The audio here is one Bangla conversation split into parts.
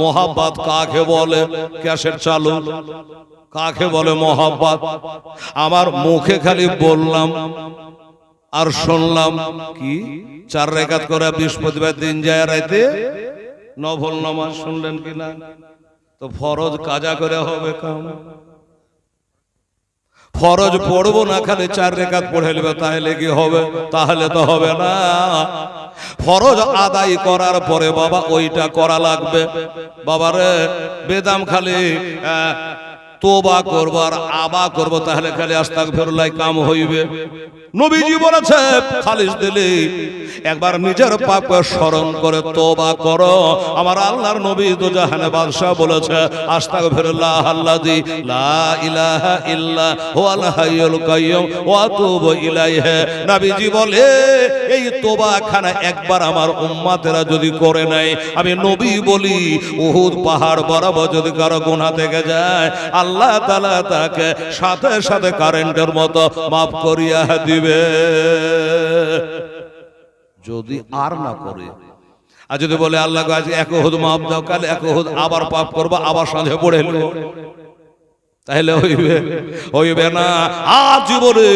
মোহাব্বত কাকে বলে? ক্যাসেট চালু, কাকে বলে মোহাব্বত? আমার মুখে খালি বললাম আর শুনলাম কি 4 রাকাত করে বৃহস্পতিবার দিন যায় রাতে নফল নামাজ, শুনলেন কিনা? তো ফরজ কাজা করে হবে কাম? ফরজ পড়বো না, খালি 4 রাকাত পড়ে নেবে, তাহলে কি হবে? তাহলে তো হবে না। ফরজ আদায় করার পরে বাবা ওইটা করা লাগবে। বাবারে বেদাম খালি তোবা করবো আর আবা করবো, তাহলে খালি আস্তাগফিরুল্লাহ কাম হইবে? নবীজি বলেছে খালিস দিলে একবার নিজের পাপকে স্মরণ করে তোবা করো। আমার আল্লাহর নবী দুজাহানের বাদশা বলেছে আস্তাগফিরুল্লাহ আল্লাযী লা ইলাহা ইল্লা হুয়াল হাইয়ুল কাইয়্যুম ওয়া আতুবু ইলাইহি। নবীজি বলে এই তোবা খানা একবার আমার উম্মতেরা যদি করে নেয়, আমি নবী বলি উহুদ পাহাড় বরাবর যদি কারো গুনাহ থেকে যায়, আল্লাহ তাআলা তাকে সাথে সাথে কারেন্টের মতো মাফ করিয়া দিবে। যদি আর না করে, আর যদি বলে আল্লাহ আজ এক উহুদ মাফ দাও, কাল এক উহুদ আবার পাপ করবো, আবার সন্ধে পড়ে এলো, তাহলে হইবে না। আজ জীবনে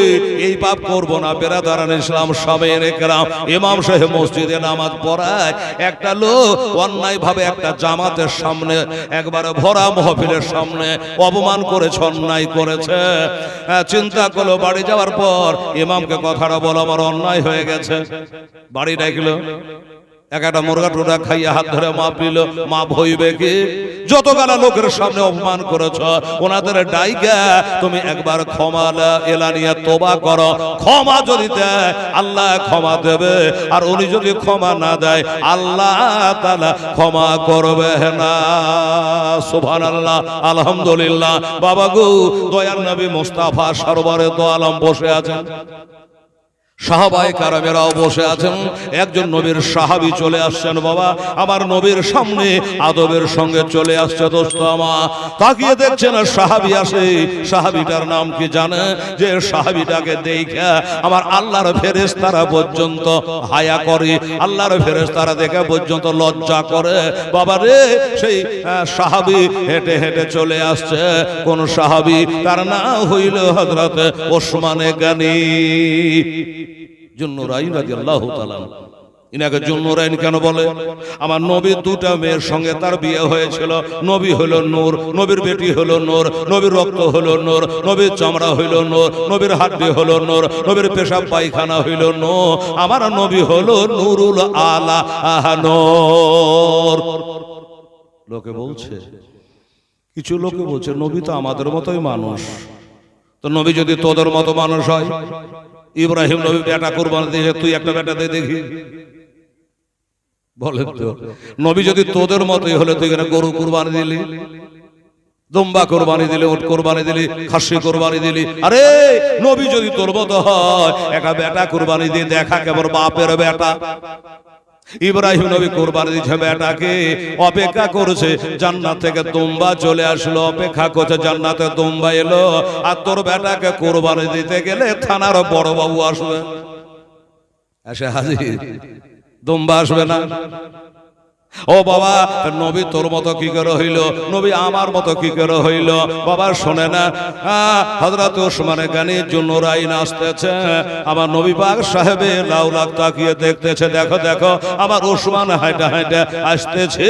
এই পাপ করবো না। বেরাদারান ইসলাম সামের একরাম ইমাম সাহেব মসজিদে নামাজ পড়ায়, একটা লোক অন্যায় ভাবে একটা জামাতের সামনে একবারে ভরা মাহফিলের সামনে অপমান করেছে, অন্যায় করেছে। চিন্তা করলো বাড়ি যাওয়ার পর ইমামকে কথাটা বলো আমার অন্যায় হয়ে গেছে। বাড়ি ডাকলো, একটা মুরগা টুরা খাইয়া হাত ধরে মাপ নিল, মাপ হইবে কি? যত গালা লোকের সামনে অপমান করেছ ওনাদের ডাইগা তুমি একবার ক্ষমা এলানিয়া তোবা করো। ক্ষমা যদি দেয় আল্লাহ ক্ষমা দেবে, আর উনি যদি ক্ষমা না দেয় আল্লাহ তাআলা ক্ষমা করবে না। সুবহানাল্লাহ, আলহামদুলিল্লাহ। বাবা গো, দয়ার নবী মুস্তাফা সরবরে দো আলম বসে আছেন, সাহাবায়ে কারামেরাও বসে আছেন। একজন নবীর সাহাবী চলে আসছেন। বাবা আমার নবীর সামনে আদবের সঙ্গে চলে আসছে। দোস্ত আমার তাকিয়ে দেখছেন সাহাবী আসে। সাহাবীটার নাম কি জানে? যে সাহাবীটাকে দেখা আমার আল্লাহর ফেরেশতারা পর্যন্ত হায়া করে, আল্লাহর ফেরেশতারা দেখে পর্যন্ত লজ্জা করে। বাবা রে, সেই সাহাবী হেঁটে হেঁটে চলে আসছে। কোন সাহাবী? তার নাম হইল হযরত ওসমান গনি জুন্নুরাইন রাদিয়াল্লাহু তাআলা। ইনাকে জুন্নুরাইন কেন বলে? আমার নবীর দুটা মেয়ের সঙ্গে তার বিয়ে হয়েছিল। নবী হলো নূর, নবীর বেটি হলো নূর, নবীর রক্ত হলো নূর, নবীর চামড়া হইল নূর, নবীর হাড্ডি হলো নূর, নবীর পেশাব পায়খানা হইল নূর। আমার নবী হলো নূরুল আলা নূর। লোকে বলছে, কিছু লোকে বলছে নবী তো আমাদের মতোই মানুষ। তো নবী যদি তোদের মতো মানুষ হয়, ইব্রাহিম নবী বেটা কুরবানি দিয়েছে, তুই একটা বেটা দিয়ে দেখি, বলে তো নবী যদি তোদের মতোই হলে তুই এখানে গরু কুরবানি দিলি, দুম্বা কুরবানি দিলি, উট কুরবানি দিলি, খাসি কুরবানি দিলি। আরে নবী যদি তোর মতো হয়, একটা বেটা কুরবানি দিয়ে দেখা কেবল বাপের বেটা। ইব্রাহিম নবী কুরবানি দিয়েছে বেটাকে, অপেক্ষা করেছে জান্নাত থেকে দুম্বা চলে আসলো, অপেক্ষা করছে জান্নাতে দুম্বা এলো। আর তোর বেটাকে কুরবানি দিতে গেলে থানার বড় বাবু আসবে, এসে হাজির, দুম্বা আসবে না। ও বাবা, নবী তোর মতো কি করে হইল? নবী আমার মতো কি করে হইল? বাবা শোনে না, হযরত ওসমান গনি জুন্নুরাইন আসতেছে। আমার নবী পাক সাহেবে লাউ লাখ তাকিয়ে দেখতেছে, দেখো দেখো আমার ওসমান হাঁটা হাঁটা আসতেছে,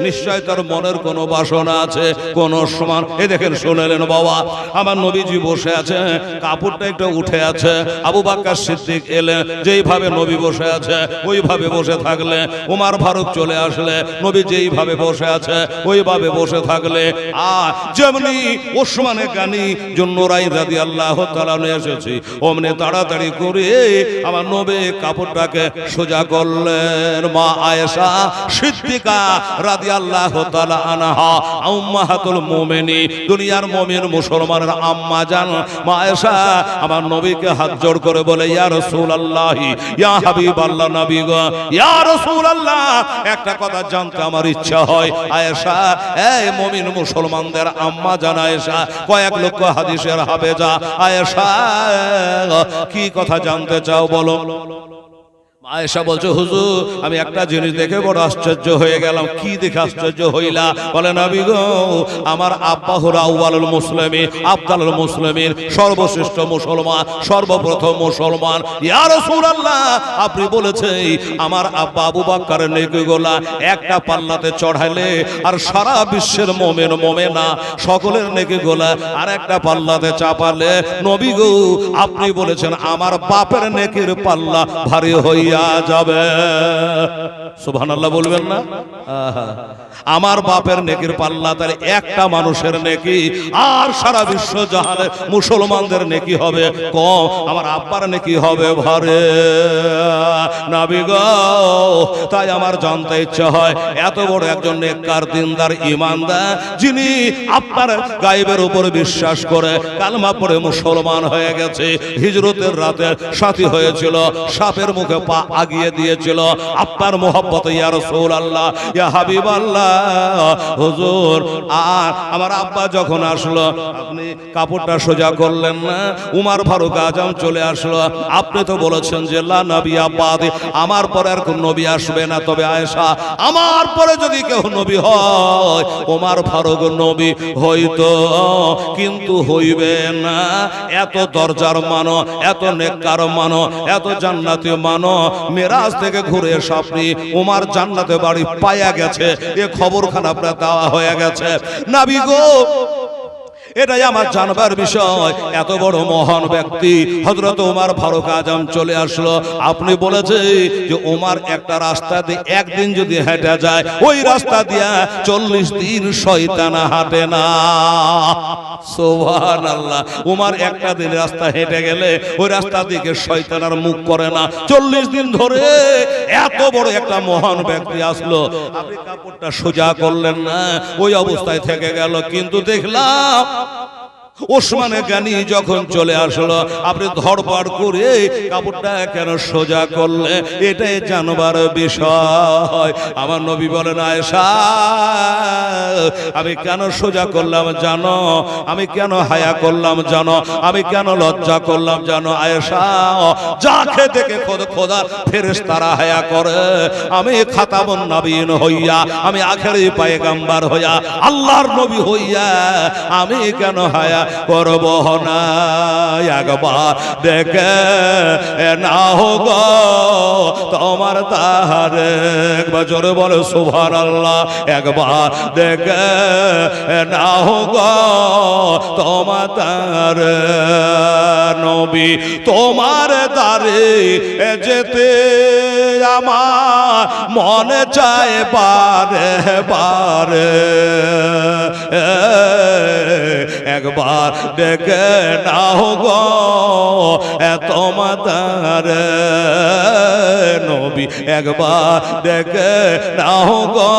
নিশ্চয় তার মনের কোনো বাসনা আছে, কোন ওসমান। এই দেখেন শুনলেন বাবা, আমার নবীজি বসে আছে, কাপড়টা একটু উঠে আছে। আবু বকর সিদ্দিক এলেন, যেইভাবে নবী বসে আছে ওইভাবে বসে থাকলে, ওমর ফারুক চলে আসলে নবী যেইভাবে বসে আছে ওইভাবে বসে থাকলে, আর যেমনি ওসমান গনি জুন্নুরাইন রাদিয়াল্লাহু তাআলা এসেছে, অমনি তাড়াতাড়ি করে আমার নবী কাপড়টাকে সোজা করলেন। মা আয়েশা সিদ্দিকা রাদিয়াল্লাহু তাআলা আনহা, উম্মাহাতুল মুমিনিন, দুনিয়ার মুমিন মুসলমানের আম্মা জান মা আয়েশা আমার নবীকে হাত জোড় করে বলে, ইয়া রাসূলুল্লাহ, ইয়া হাবিবাল্লাহ, নবী গো, ইয়া রাসূলুল্লাহ, একটা কথা জানতে আমার ইচ্ছা হয়। আয়েশা, এই মুমিন মুসলমানদের আম্মা জান আয়েশা, কয়েক লক্ষ হাদিসের হাফেজা আয়েশা, কি কথা জানতে চাও বলো? আয়েশা বলছে, হুজুর আমি একটা জিনিস দেখে বড় আশ্চর্য হয়ে গেলাম। কি দেখে আশ্চর্য হইলা? বলে, নবী গো, আমার আব্বা হলো আউয়ালুল মুসলিমিন, আফদালুল মুসলিমিন, সর্বশ্রেষ্ঠ মুসলমান, সর্বপ্রথম মুসলমান। ইয়া রাসূলুল্লাহ, আপনি বলেছেন আমার আব্বা আবু বকরের নেকিগুলা একটা পাল্লাতে চড়াইলে আর সারা বিশ্বের মুমিন মুমিনা সকলের নেকিগুলা আর একটা পাল্লাতে চাপালে, নবী গো আপনি বলেছেন আমার বাপের নেকির পাল্লা ভারী হইয়া যাবে। সুবহানাল্লাহ বলবেন না? আমার বাপের নেকির পাল্লা তার একটা মানুষের নেকি আর সারা বিশ্ব জাহানের মুসলমানদের নেকি হবে কম, আমার আব্বার নেকি হবে ভারে। নবী গো, তাই আমার জানতে ইচ্ছা হয় এত বড় একজন নেককার দিনদার ঈমানদার, যিনি আপনার গায়েবের উপর বিশ্বাস করে কালেমা পড়ে মুসলমান হয়ে গেছে, হিজরতের রাতে সাথী হয়েছিল, সাপের মুখে পা আগিয়ে দিয়েছিল, আপনার মোহব্বতে ইয়া রাসূলুল্লাহ, ইয়া হাবিবাল্লাহ, হুজুর আর আমার আব্বা যখন আসলো আপনি কাপড়টা সোজা করলেন না, উমর ফারুক আজম চলে আসলো, আপনি তো বলেছেন যে লা নবিয়্যা বাদি, আমার পরে আর কোন নবী আসবে না, তবে আয়েশা আমার পরে যদি কেউ নবী হয় উমর ফারুক নবী হইতো, কিন্তু হইবে না। এত দরজার মানো, এত নেককার মানো, এত জান্নাতি মানো, মেরাজ থেকে ঘুরে এসে আপনি উমর জান্নাতে বাড়ি পায়া গেছে, এ খবরখানা আপনার দেওয়া হয়ে গেছে। নবী গো, এটাই আমার জানবার বিষয়। এত বড় মহান ব্যক্তি হযরত উমর ফারুক আজম চলে আসলো, আপনি বলেছেন যে উমর একটা রাস্তা দিয়ে একদিন যদি হেঁটে যায় ওই রাস্তা দিয়া 40 দিন শয়তান হাঁটে না। সুবহানাল্লাহ, উমর একটা দিন রাস্তা হেঁটে গেলে ওই রাস্তা দিকে শয়তান আর মুখ করে না। 40 দিন ধরে এত বড় একটা মহান ব্যক্তি আসলো, আপনি কাপড়টা সোজা করলেন না, ওই অবস্থায় থেকে গেল। কিন্তু দেখলাম ওসমানে গানি যখন চলে আসলো, আপনি ধরপড় করে কাপড়টা কেন সোজা করলে, এটাই জানবার বিষয়। আমার নবী বলেন, আয়েশা আমি কেন সোজা করলাম জানো, আমি কেন হায়া করলাম জানো, আমি কেন লজ্জা করলাম জানো? আয়েশা, যা খেতে খোদার ফেরেশতারা হায়া করে, আমি খাতামুন নবীন হইয়া, আমি আখেরি পয়গম্বর হইয়া, আল্লাহর নবী হইয়া আমি কেন হায়া করব না? একবার দেখে না হোক তোমার তাহারে, একবার জোরে বলো সুবহানাল্লাহ, একবার দেখে না হোক তোমার তাহারে, নবী তোমার দ্বারে যেতে আমার মনে চায় বারে বারে, একবার দেখে নাও গো তোমার নবী, একবার দেখে নাও গো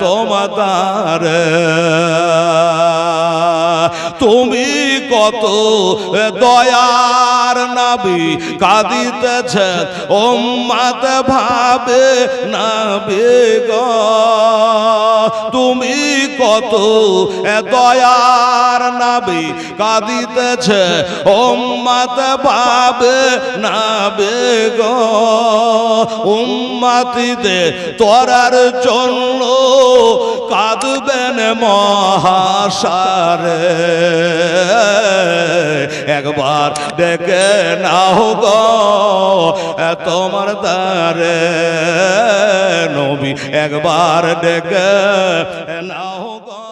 তোমার। তুমি কত দয়ার নবী, কাঁদিতেছে উম্মত ভাবে নবী গো, তুমি কত দয়ার নবী, কাঁদিতেছে উম্মত ভাবে নবী গো, উম্মতিদের তোরার জন্য কাঁদবেন মহাসারে, একবার দেখে নাও গো তোমার দ্বারে, নবী একবার দেখে নাও গো।